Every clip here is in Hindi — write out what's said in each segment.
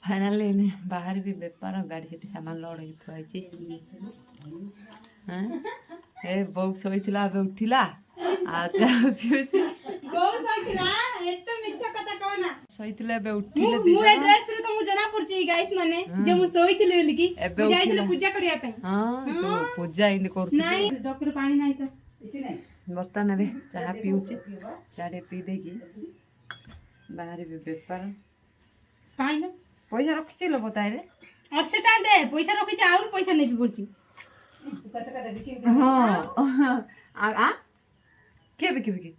फाइनाली बाहर भी बेपार गाड़ी से सामान लोड हो थुआई ए बो शोला उठिला पूजा बर्तमान ए चाह पीऊे चाह पी दे बाहर भी बेपार पैसा रखी बताए और सेटा दे पैसा रखी और पैसा नहीं पड़ची हाँ आ के बिकी बिकी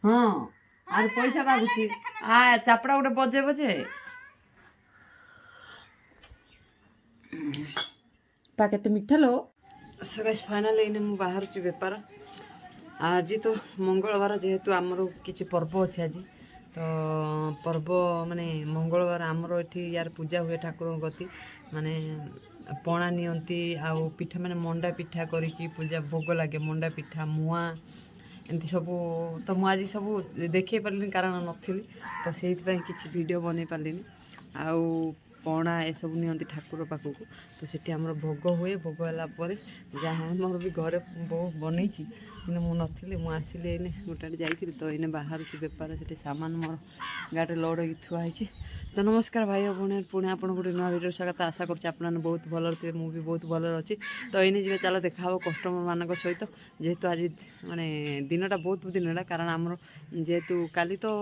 हाँ और पैसा बागुची आ चापड़ा गोटे बजे बजे पा केते मिठा लो सो गाइस फाइनली इने मु बाहर छु बेपार आज तो मंगलवार जेहेतु आमर किछि पर्व अछि आज तो पर्व माने मंगलवार आमर एठी यार पूजा हुए ठाकुर गति माने पणा नियंती आउ पिठा माने मंडा पिठा करिकी पूजा भोग लागे मंडा पिठा मुआ एमती सब तो मु आज सब देखे पारलिनी कारण नथिली तो सेइथि किछि वीडियो बनै पारलिनी आउ पणा ए सब नियंती ठाकुर पाखक तो सेठी हमर भोग हुए भोग होला पर जहाँ मोर भी घरे बहुत बनै कि मु नथिली मु आसिले एने गोटाटे जाइथिली तो एने बाहर की बेपार सेठी सामान मोर गाड़ी लोड होई थुआ है। तो नमस्कार भाई भौणी पुणी आप गोटे नुआ भिडियो स्वागत आशा करछि आपन बहुत भल थे मुझे बहुत भल अच्छी तो एने जी चलो देखा कस्टमर मान सहित जेहेतु आज माने दिनटा बहुत दिन कारण आमर जेहेतु काली तो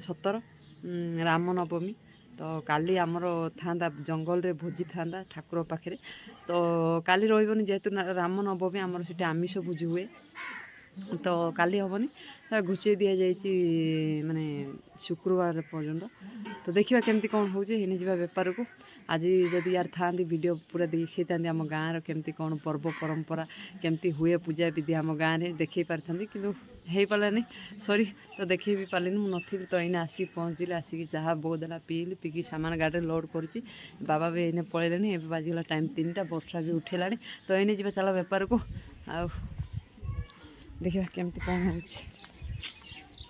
17 रामनवमी तो काली आमर था जंगल रे भोजी था ठाकुर पाखे तो काली रही जेहेतु रामनवमी आमर से आमिष भोजी हुए तो काली हेनी घुचे दि जाइए माने शुक्रवार पर्यंत तो देखा केमती कौन हो बेपार को आज जदि यार था वीडियो पूरा देखी था आम गाँव केमती कौन पर्व परंपरा केमती हुए पूजा विधि आम गाँव में देखी पारि था कि हो पारानी सॉरी तो देखे भी पारे मुझे तो इन्हें आसिक पहुँचली आसिक चाह बोदेला पीली पीकी सामान गाड़ी लोड करुच्ची बाबा भी इन्हें पलैले बाजिगला टाइम 3टा वर्षा भी उठेला तो इन्हें जी चलो बेपार को आ देखा केमती कौन हो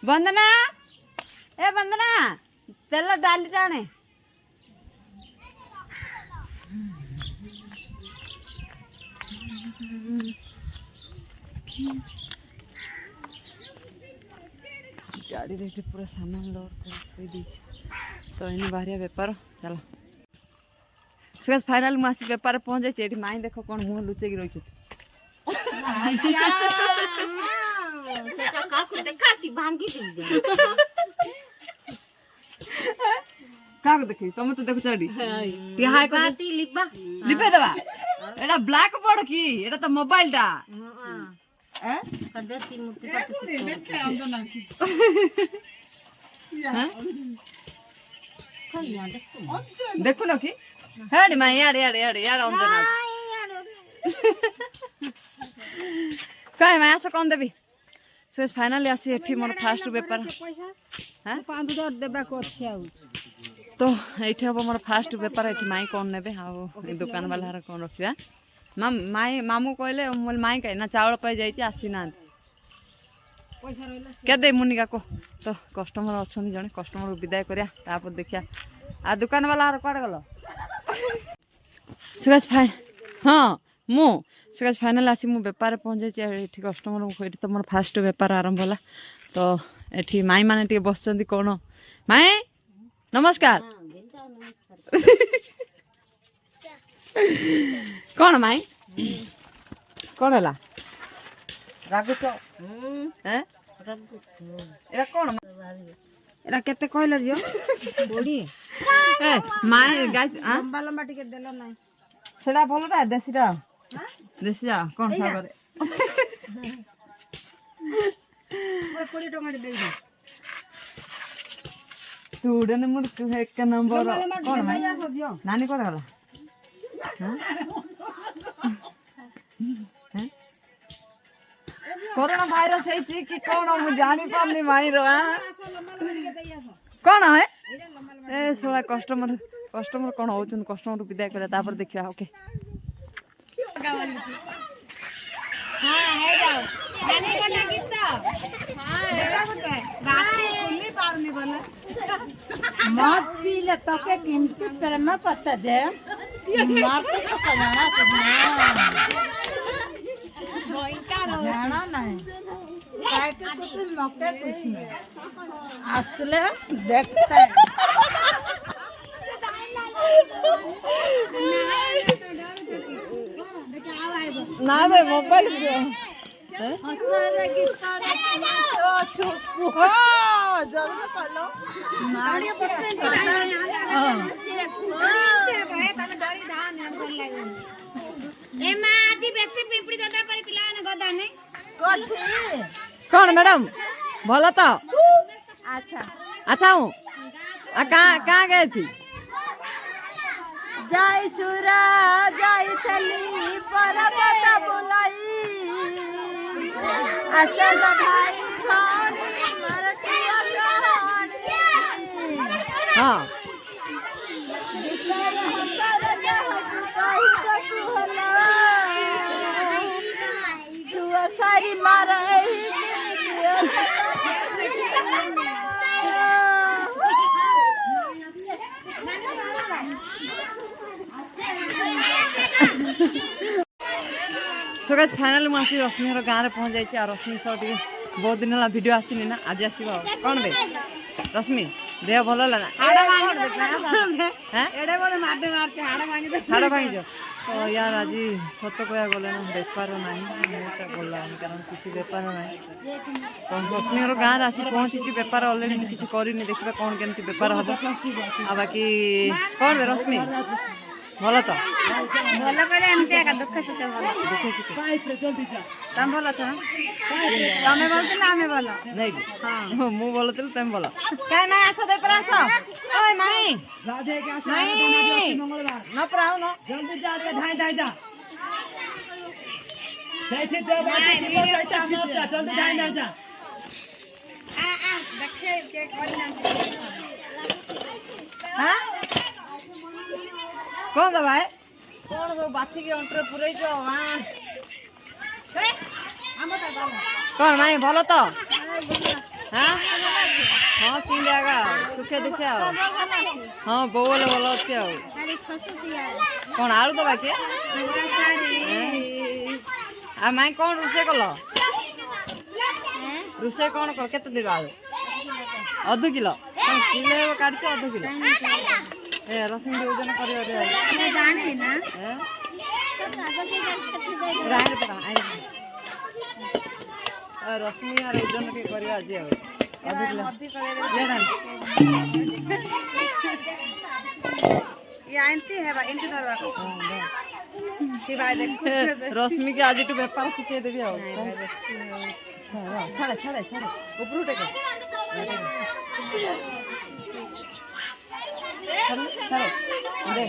वंदना ए वंदना तेल डाली टाणे गाड़ी रे पूरा सामान लोड कर दी तो इन बाहरिया बेपार चलो सुरेश फाइनल मुझे बेपार पहुँच जाए माई देख कौन मुँह लुचेक रही क्या देखी तुम तो देखो लिपे देवा एटा ब्लैक बोर्ड की एटा तो मोबाइल टा देखु न कि हेड माई यार यार यार यार अंजना काय मैं आसो कौन देबी से फाइनली आसी एठी मोर फास्ट पेपर हां 5000 देबा को अछि आ तो एठी अब मोर फास्ट पेपर एठी माई कौन नेबे आ दुकान वाला हर कौन रखिया माई मामू कहले मोल माई कहे ना चावल पाई जाई आसी ना पैसा रहला के दे मुनिका को तो कस्टमर अछन जने कस्टमर विदाय करिया तापर देखिया आ दुकान वाला हर कर गलो सुगज फाइन हां मु सुगज फाइनल आसी मु बेपार पहुँचे ये कस्टमर ये तो मोर फास्ट बेपार आरंभ होला तो ये माई माने टी बसचंदी कौन माई नमस्कार कौन माई कौन है रागुच हैं एरा कौन एरा केते कहले जियो बोडी ए माई गाइस लंबा लंबा टिके देलो नाही सेडा भलोटा देसीटा देसी जा कौन सा करे वो 20 टका दे दे स्टूडेंट मुर तू एक नंबर कौन भाई नानी कोड गला हां हैं कोरोना वायरस है कि कौन हम जानी पारनी माई रो कौन है ए सोला कस्टमर कस्टमर कौन हो कस्टमर विदाय कर तापर देखिए ओके मत पीले तो के कीमती प्रेम पता जे मारते तो जाना जाना नहीं काय के तो तुम मौके कुछ नहीं असले देखते हैं ना बे मोबाइल हंसने की तो चुप हो जरूर कर लो कौन मैडम भला तो अच्छा अच्छा हूँ कहाँ गए थी जय सुरा जय थली पर्वत बुलाई असल भाई कहानी मरतिया कहानी हाँ दिखर हतर जहत कही ककुहला जुआ सारी मारा सो गाइस फाइनल मु आसी रश्मि गाँव में पहुँच जाइए और रश्मि सह टे बहुत दिन है वीडियो आसनी ना आज आस कौन बे रश्मि देह भल है हाड़ भांगी तो यार आज सत कह गले ना बेपार ना मुझे गला कारण किसी बेपार ना तो रश्मि गाँव आसी पहुँची बेपार अलरेडी किसी करनी देखा कौन केमती बेपार हम आ बाकी कौन बे रश्मि भल तो ଭଲ କହିଲେ ଏମିତି ଏକା ଦୁଃଖ ସୁଖ ଭଲ ତମେ ଭଲ ଅଛ ନା ତମେ ଭଲ ଥିଲେ ଆମେ ଭଲ नहीं मु भल थी तुम भल क्या माई आस दे पर आस ओए माई माई न पर आओ न जल्दी जा के धाई धाई जा देखिए जब जल्दी धाई धाई जा ଦେଖେ କେ କରିନାନ୍ତି हां कौन था भाई कौन वो बाछी के अंतर पुरई जो हां कौन माई भल तो हां हां सीन जाएगा सुखे दुखे आओ हां बोले भल अच्छे आओ कौन आलू तो बाकी आ माई कौन रुसे कल रुसे कौन कर केते देबा आधु किलो किलो काट आधु किलो ए रश्मि ओजन करियो रे ଜାଣିନି ନା राहर पर रश्मि यार ओजन के करियो आज आधु किलो ले रान ये आंटी है बा इनके धरवा की भाई देख रश्मि के आज तो व्यापार सिखे देबी आ छाड़े छाड़े छाड़े ऊपर टेक छाड़े दे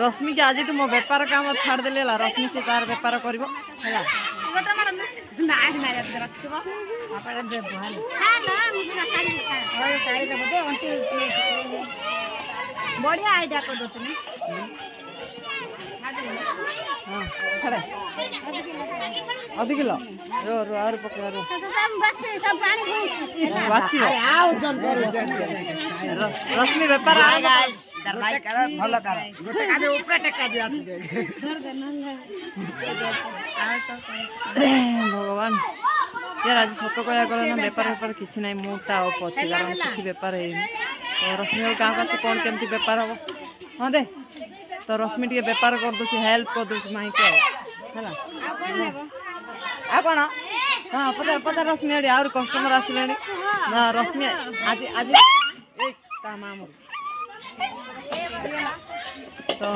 रश्मि के आज मो बेपार काम छाड़ देले रश्मि से तार बेपार करबो हैला ना ना रखबो आपन दे भल हां ना मुझे ना साड़ी दे दे आंटी बढ़िया आइडिया कर दो तुम हां छाड़े आधु किलो रो रो और पकड़ रो सब पानी बाची आओ रश्मि बेपार आ गाइस दरबाई कर भलो कर गोटे काजे ऊपर टका दिया भगवान यार आज सत कह गला ना बेपार बेपार किसी ना मुटा पचे कारण किसी बेपार है तो रश्मि गाँव का कौन केमती बेपार हम हाँ दे तो रश्मि टे बेपार कर दो हेल्प कर दो माई को है आ कौन हाँ पचार पचार रश्मि आड़ आर कस्टमर आसले ना रश्मि आज आज मामू तो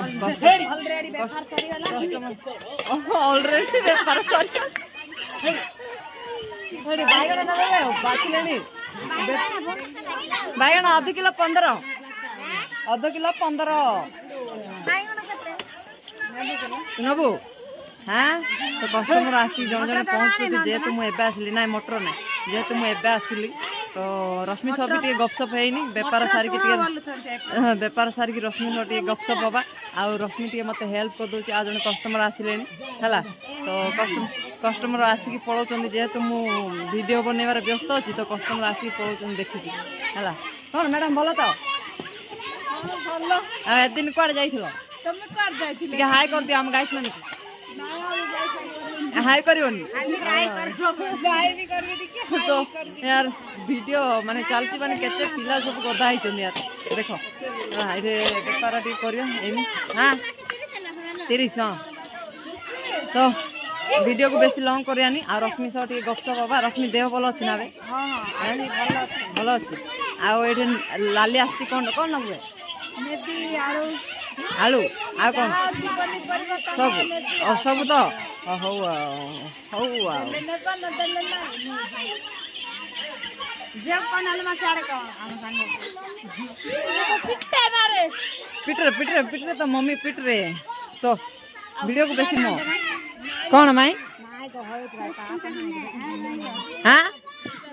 ऑलरेडी बेपार सरी बैगन आध किलो 15 नबू हाँ तो कस्टमर आसी जन जन पहुँच जेहेतु मुझे आसली ना मटर ना जेहेतु मुझे आसली तो रश्मि सब टे गपसप है बेपार सारिकी बेपार सारिकी रश्मि सब टे गपसप हवा आउ रश्मि टे मत हेल्प कर दूसरी आ जन कस्टमर आसिले है तो कस्टमर आसिक पलाउं जेहेतु मुझे बनवार व्यस्त अच्छी तो कस्टमर आसिक पलाउं देखिकी है कौन मैडम भल तो दिन कुआड़े जाइल हाई कर दियो आम गाई मान हाई करनी तो यार वीडियो माने चलती माने केते पिला सब गदा होती यार देख ये बेपार टी कर हाँ 30 हाँ तो वीडियो को बेसी लंग करानी आ रश्मि सह टे गपसप हवा रश्मि देह भल अच्छी ना भल अच्छी आउ लाली आसी कौन कौन नबे आलू आ कौन सब सब तो हौ पिटरे पिटरे पिटरे तो मम्मी पिटरे तो वीडियो को बेसी मो कौन माई हाँ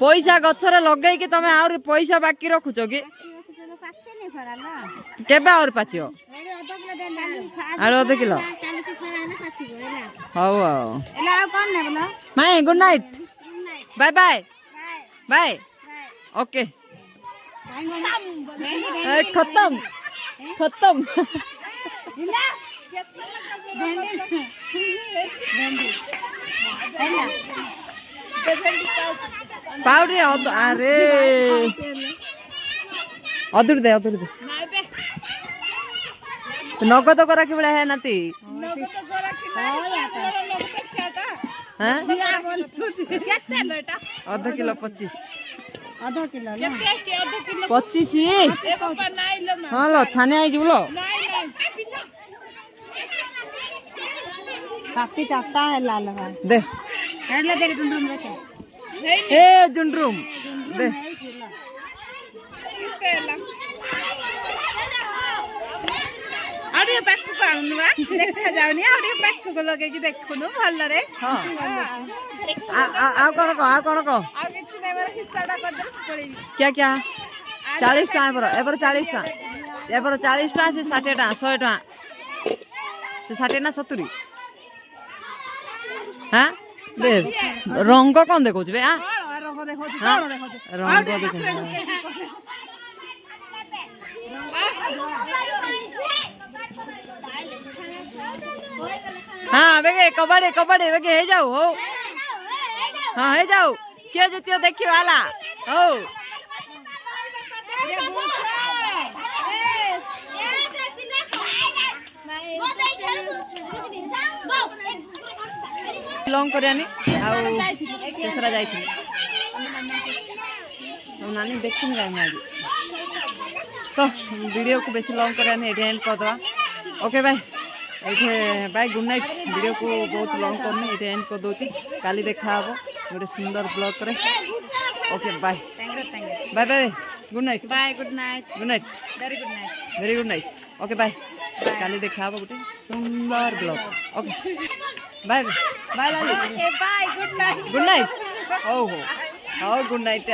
पैसा गछरे लगे कि तमे आउरी पैसा बाकी रखुछ कि केबे और पाचियो आलू आधा किलो हौ my good night bye bye bye okay खत्म खत्म पाउडरी अरे अधुर दे नगद को रखी बड़ा है नाती आधा किलो 25 हाँ लो छाने आई जुलो छाती चाहता है लाल दे ए जुंड्रूम दे आउे पाख को आनुवा देखा जाउनी आउे पाख को लगे कि देखुनु भल रे हां आ कोन को आ किछि नै मार हिस्साटा कर दे पड़ी क्या क्या 40 टा एबर 40 टा एबर 40 टा से 60 टा 100 टा से 60 ना 70 हां बे रंग कोन देखौ बे आ रंग देखौ कोन देखौ रंग देखौ हाँ बेगे कबड्डी कबड्डी बेगे हे जाओ हो हाँ हे जाओ क्या जीतियो देखियो वाला हो लॉन्ग करानी आउ केसरा जाइथि तो नानी देखिन जाय आज तो वीडियो को बेसी लॉन्ग करानी एडी एंड कर दवा ओके बाय ये बाय गुड नाइट वीडियो को बहुत लॉन्ग करनी ये एंड कर दूची काली देखा हम गोटे सुंदर ब्लॉग करे okay bye bye bye good night good night very good night okay bye काली देखा हम गोटे सुंदर ब्लॉग ओके बाय बाय लाली bye good night good night हो गुड नाइट।